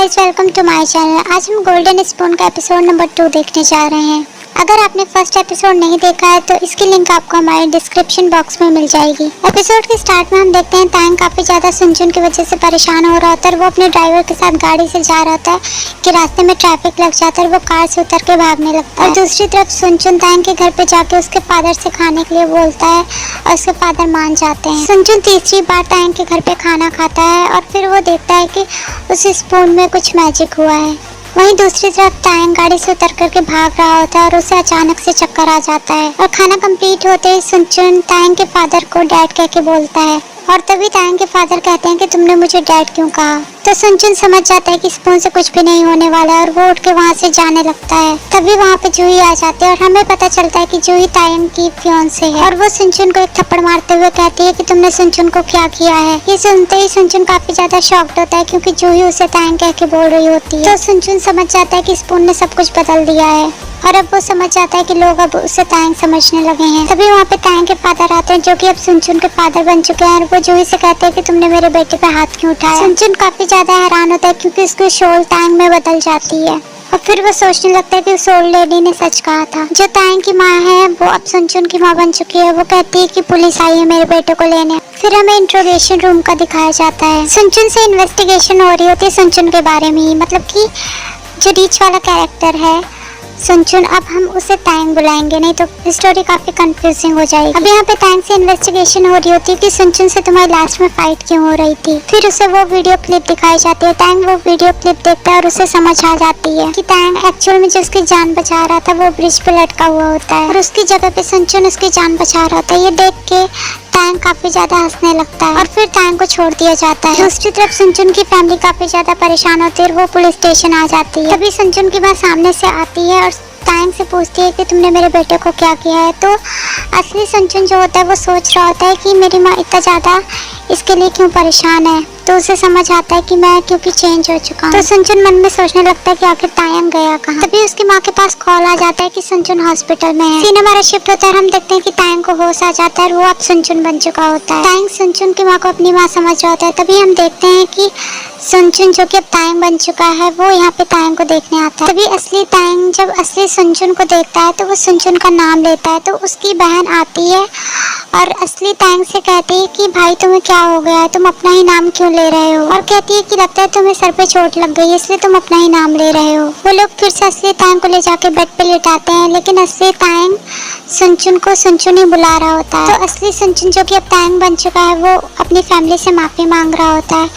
Guys, welcome to my channel. आज हम golden spoon का एपिसोड नंबर 2 देखने जा रहे हैं। अगर आपने फर्स्ट एपिसोड नहीं देखा है तो इसकी लिंक आपको हमारे डिस्क्रिप्शन बॉक्स में मिल जाएगी। एपिसोड के स्टार्ट में हम देखते हैं तायंग काफी ज्यादा सुनचुन की वजह से परेशान हो रहा होता है। वो अपने ड्राइवर के साथ गाड़ी से जा रहा होता है कि रास्ते में ट्रैफिक लग जाता है और वो कार से उतर के भागने लगता है। और दूसरी तरफ सुनचुन तायंग के घर पे जाके उसके फादर से खाने के लिए बोलता है और उसके फादर मान जाते हैं। सुनचुन तीसरी बार तायंग के घर पे खाना खाता है और फिर वो देखता है कि उस स्पून में कुछ मैजिक हुआ है। वहीं दूसरी तरफ तायंग गाड़ी से उतर करके भाग रहा होता है और उसे अचानक से चक्कर आ जाता है और खाना कंप्लीट होते ही सुनचुन तायंग के फादर को डैड कह के बोलता है और तभी तायंग के फादर कहते हैं कि तुमने मुझे डैड क्यों कहा। तो सुनचुन समझ जाता है कि स्पून से कुछ भी नहीं होने वाला है और वो उठ के वहाँ से जाने लगता है। तभी वहाँ पे जूही आ जाती है और हमें पता चलता है कि जूही तायंग की फियांसे है और वो सुनचुन को एक थप्पड़ मारते हुए कहती है कि तुमने सुनचुन को क्या किया है। ये सुनते ही सुनचुन काफी ज्यादा शॉक्ड होता है क्योंकि जूही उसे तायंग कह के बोल रही होती है। तो सुनचुन समझ जाता है कि स्पून ने सब कुछ बदल दिया है और अब वो समझ जाता है कि लोग अब उसे तायंग समझने लगे हैं। तभी वहाँ पे तायंग के फादर आते हैं जो कि अब सुनचुन के फादर बन चुके हैं और वो जूही से कहते हैं कि तुमने मेरे बेटे पे हाथ क्यों उठाया। सुनचुन काफी ज्यादा हैरान होता है क्योंकि उसकी शोल तायंग में बदल जाती है और फिर वो सोचने लगता है कि उस ओल्ड लेडी ने सच कहा था। जो तायंग की माँ है वो अब सुनचुन की माँ बन चुकी है। वो कहती है कि पुलिस आई है मेरे बेटे को लेने। फिर हमें इंट्रोगेशन रूम का दिखाया जाता है। सुनचुन से इन्वेस्टिगेशन हो रही होती है सुनचुन के बारे में ही, मतलब कि जो रीच वाला कैरेक्टर है सुनचुन, अब हम उसे तायंग बुलाएंगे, नहीं तो स्टोरी काफी कंफ्यूजिंग हो जाएगी। अब यहाँ पे तायंग से इन्वेस्टिगेशन हो रही होती है कि सुनचुन से तुम्हारी लास्ट में फाइट क्यों हो रही थी। फिर उसे वो वीडियो क्लिप दिखाई जाती है। तायंग वो वीडियो क्लिप देखता है और उसे समझ आ जाती है कि तायंग एक्चुअल में जो उसकी जान बचा रहा था वो ब्रिज पे लटका हुआ होता है और उसकी जगह पे सुनचुन उसकी जान बचा रहा होता है। ये देख के तायंग काफी ज्यादा हंसने लगता है और फिर तायंग को छोड़ दिया जाता है। दूसरी तरफ सुनचुन की फैमिली काफी ज्यादा परेशान होती है और वो पुलिस स्टेशन आ जाती है। तभी सुनचुन की माँ सामने से आती है और तायंग से पूछती है कि तुमने मेरे बेटे को क्या किया है। तो असली सुनचुन जो होता है वो सोच रहा होता है कि मेरी माँ इतना ज्यादा इसके लिए क्यों परेशान है। तो उसे समझ आता है कि मैं क्योंकि चेंज हो चुका हूँ। तो सुनचुन मन में सोचने लगता है कि आखिर तायंग गया कहाँ। तभी उसकी माँ के पास कॉल आ जाता है कि सुनचुन हॉस्पिटल में है। सीन हमारा शिफ्ट होता है। हम देखते हैं कि तायंग को होश आ जाता है और वो अब सुनचुन बन चुका होता है। तायंग सुनचुन की माँ को अपनी माँ समझ रहा होता है। तभी हम देखते हैं कि सुनचुन जो कि अब तायंग बन चुका है वो यहाँ पे तायंग को देखने आता है। तभी असली तायंग जब असली सुनचुन को देखता है तो वो सुनचुन का नाम लेता है। तो उसकी बहन आती है और असली तायंग से कहती है कि भाई तुम्हें क्या हो गया है, तुम अपना ही नाम क्यों ले रहे हो। और कहती है कि लगता है तुम्हें सर पे चोट लग गई है इसलिए तुम अपना ही नाम ले रहे हो। वो लोग फिर से असली तायंग को ले जाके बेड पे लेटाते हैं लेकिन असली तायंग सुनचुन को सुनचुन ही बुला रहा होता है। तो असली सुनचुन जो कि अब तायंग बन चुका है वो अपनी फैमिली से माफी मांग रहा होता है।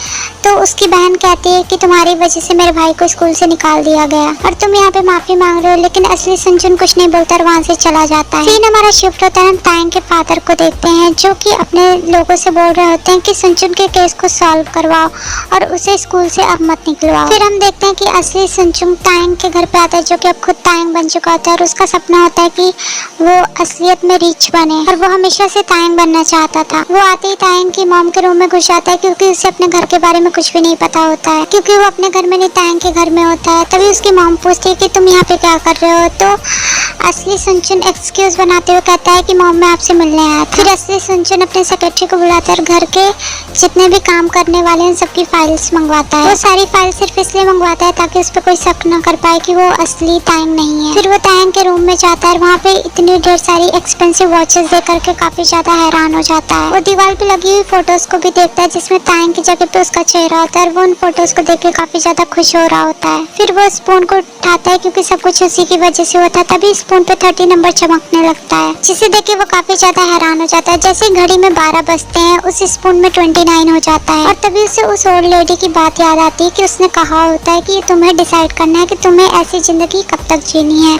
तो उसकी बहन कहती है कि तुम्हारी वजह से मेरे भाई को स्कूल से निकाल दिया गया और तुम यहाँ पे माफी मांग रहे हो। लेकिन असली सुनचुन कुछ नहीं बोलता और वहाँ से चला जाता है। फिर हमारा शिफ्ट होता है। हम तायंग के फादर को देखते हैं जो कि अपने लोगों से बोल रहे होते हैं कि सुनचुन के केस को सॉल्व करवाओ और उसे स्कूल से अब मत निकलवाओ। फिर हम देखते हैं कि असली सुनचुन तायंग के घर पे आता है जो कि अब खुद तायंग बन चुका होता है और उसका सपना होता है कि वो असलियत में रिच बने और वो हमेशा से तायंग बनना चाहता था। वो आते ही तायंग की मॉम के रूम में घुस जाता है क्योंकि उसे अपने घर के बारे में कुछ भी नहीं पता होता है क्योंकि वो अपने घर में नहीं तायंग के घर में होता है। तभी उसकी मॉम पूछती है कि तुम यहाँ पे क्या कर रहे हो। तो असली सुनचुन एक्सक्यूज बनाते हुए कहता है कि मॉम मैं आपसे मिलने आया था। फिर असली सुनचुन अपने सेक्रेटरी को बुलाता है और घर के जितने भी काम करने वाले हैं सबकी फाइल्स मंगवाता है। वो सारी फाइल सिर्फ इसलिए मंगवाता है ताकि उस पर कोई शक न कर पाए कि वो असली तायंग नहीं है। फिर वो तायंग के रूम में जाता है और वहाँ पे इतनी ढेर सारी एक्सपेंसिव वॉचेस देख करके काफी ज्यादा हैरान हो जाता है। वो दीवार पे लगी हुई फोटोज को भी देखता है जिसमें तायंग की जगह पे उसका चेहरा होता है और वो उन फोटोज को देख के काफी ज्यादा खुश हो रहा होता है। फिर वो स्पून को उठाता है क्योंकि सब कुछ उसी की वजह से होता है। तभी स्पून पे 30 नंबर चमकने लगता है जिसे देख के वो काफी ज्यादा हैरान हो जाता है। जैसे घड़ी में 12 बजते हैं उस स्पून में 29 हो जाता है और तभी उसे उस ओल्ड लेडी की बात याद आती है कि उसने कहा होता है कि तुम्हें डिसाइड करना है कि तुम्हें ऐसी जिंदगी कब तक जीनी है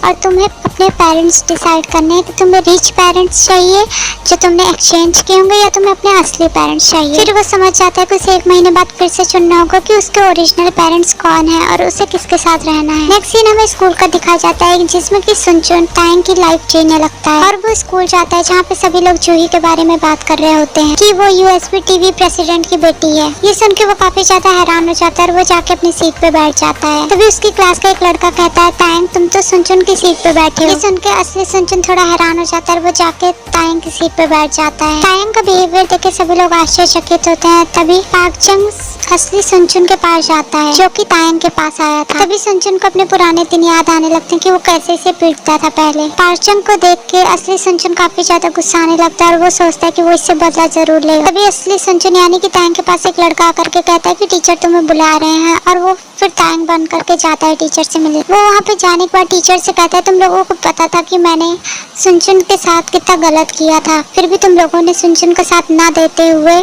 और तुम्हें अपने पेरेंट्स डिसाइड करने हैं कि तुम्हें रिच पेरेंट्स चाहिए जो तुमने एक्सचेंज किए होंगे या तुम्हें अपने असली पेरेंट्स चाहिए। फिर वो समझ जाता है कि उसे 1 महीने बाद फिर से चुनना होगा कि उसके ओरिजिनल पेरेंट्स कौन है और उसे किसके साथ रहना है। नेक्स्ट सीन हमें स्कूल का दिखाया जाता है जिसमें कि सुनचुन तायंग की लाइफ जीने लगता है और वो स्कूल जाता है जहाँ पे सभी लोग जूही के बारे में बात कर रहे होते हैं कि वो वो यूएसबी टीवी प्रेसिडेंट की बेटी है। ये सुन के वो काफी ज्यादा हैरान हो जाता है और वो जाके अपनी सीट पे बैठ जाता है। तभी उसकी क्लास का एक लड़का कहता है, तायंग तुम तो सुनचुन की सीट पे बैठे हो। ये सुन के असली सुनचुन थोड़ा हैरान हो जाता है और वो जाके तायंग की सीट पे बैठ जाता है। तायंग का बिहेवियर देख के सभी लोग आश्चर्यचकित होते हैं। तभी पाक जंग असली सुनचुन के पास जाता है, जो कि तायंग के पास आया था। तभी सुनचुन को अपने पुराने दिन याद आने लगते हैं कि वो कैसे इसे पीटता था पहले। पाक जंग को देख के असली सुनचुन काफी ज्यादा गुस्सा आने लगता है और वो सोचता है कि वो इससे बदला जरूर लेगा। तभी असली सुनचुन यानी कि तायंग के पास एक लड़का आकर के कहता है कि टीचर तुम्हें बुला रहे हैं, और वो फिर तायंग बंद करके जाता है टीचर से मिलने। वो वहाँ पे जाने के बाद टीचर से कहता है, तुम लोगों को पता था कि मैंने सुनचुन के साथ कितना गलत किया था, फिर भी तुम लोगों ने सुनचुन का साथ ना देते हुए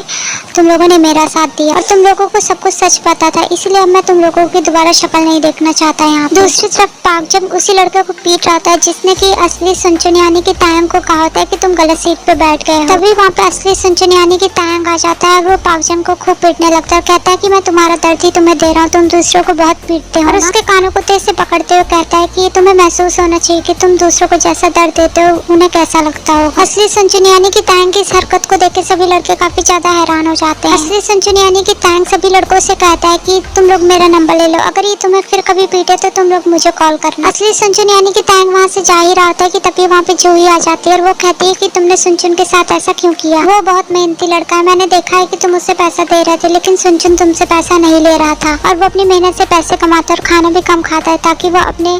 तुम लोगों ने मेरा साथ दिया, और तुम लोगों को सब कुछ सच पता था, इसलिए अब मैं तुम लोगों की दोबारा शक्ल नहीं देखना चाहता यहाँ। दूसरी तरफ पाक जंग उसी लड़के को पीट रहा था जिसने की असली सुनचुन यानी कि तायंग को कहा होता है कि तुम गलत सीट पे बैठ गए। तभी वहाँ पे असली सुनचुन यानी कि तायंग आ जाता है और वो पाक जंग को खूब पीटने लगता है। कहता है कि मैं तुम्हारा दर्द ही तुम्हें दे रहा हूँ, तुम दूसरों को बहुत पीटते हो। और उसके कानों को तेज से पकड़ते हुए कहता है कि ये तुम्हें महसूस होना चाहिए कि तुम दूसरों को जैसा दर्द देते हो उन्हें कैसा लगता हो। असली सुनचुन यानी कि तायंग की इस हरकत को देख के सभी लड़के काफी ज्यादा हैरान हो जाते हैं। असली सुनचुन यानी कि तायंग सभी लड़कों से कहता है कि तुम लोग मेरा नंबर ले लो, अगर ये तुम्हें फिर कभी पीटे तो तुम लोग मुझे कॉल करना। असली सुनचुन यानी कि तायंग वहाँ से जा ही रहा होता है कि तभी वहाँ पे जूही आ जाती है और वो कहती है कि तुमने सुनचुन के साथ ऐसा क्यों किया, वो बहुत मेहनती लड़का है, मैंने देखा है कि तुम उससे पैसा दे रहे थे, लेकिन सुनचुन तुमसे पैसा नहीं ले रहा था और वो अपनी मेहनत से पैसे कमाता और खाना भी कम खाता है ताकि वो अपने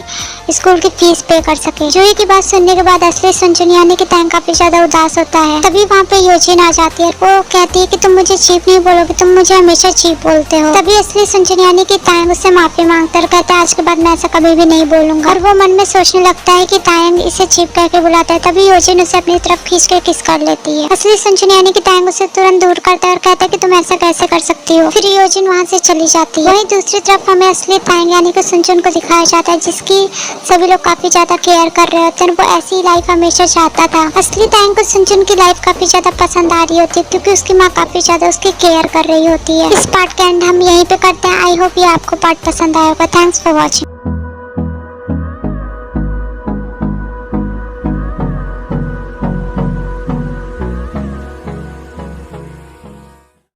स्कूल की फीस पे कर सके। जूही की बात सुनने के बाद असली सुनचुन यानी कि तायंग काफी ज्यादा उदास होता है। तभी वहाँ पे योजिन आ जाती है, वो कहती है कि तुम मुझे चीप नहीं बोलोगे, तुम मुझे हमेशा चीप बोलते हो। तभी असली सुनचुन यानी कि तायंग उससे माफी मांगता है और कहता है आज के बाद मैं ऐसा कभी भी नहीं बोलूंगा, और वो मन में सोचने लगता है कि तायंग इसे चीप कह के बुलाता है। तभी योजिन उसे अपनी तरफ खींच के किस कर लेती है। असली सुनचुन यानी कि तायंग उसे तुरंत दूर करता है और कहता है कि तुम ऐसा कैसे कर सकती हो। फिर योजिन वहाँ से चली जाती है। वहीं दूसरी तरफ हमें असली तायंग यानी कि सुनचुन को दिखाया जाता है जिसकी सभी लोग काफी ज्यादा केयर कर रहे होते हैं। वो ऐसी लाइफ हमेशा चाहता था। असली तायंग को सुनचुन की लाइफ काफी ज्यादा पसंद आ रही होती है क्योंकि उसकी माँ काफी ज्यादा उसकी केयर कर रही होती है। इस पार्ट का एंड हम यहीं पे करते हैं। आई होप ये आपको पार्ट पसंद आया होगा। Thanks for watching.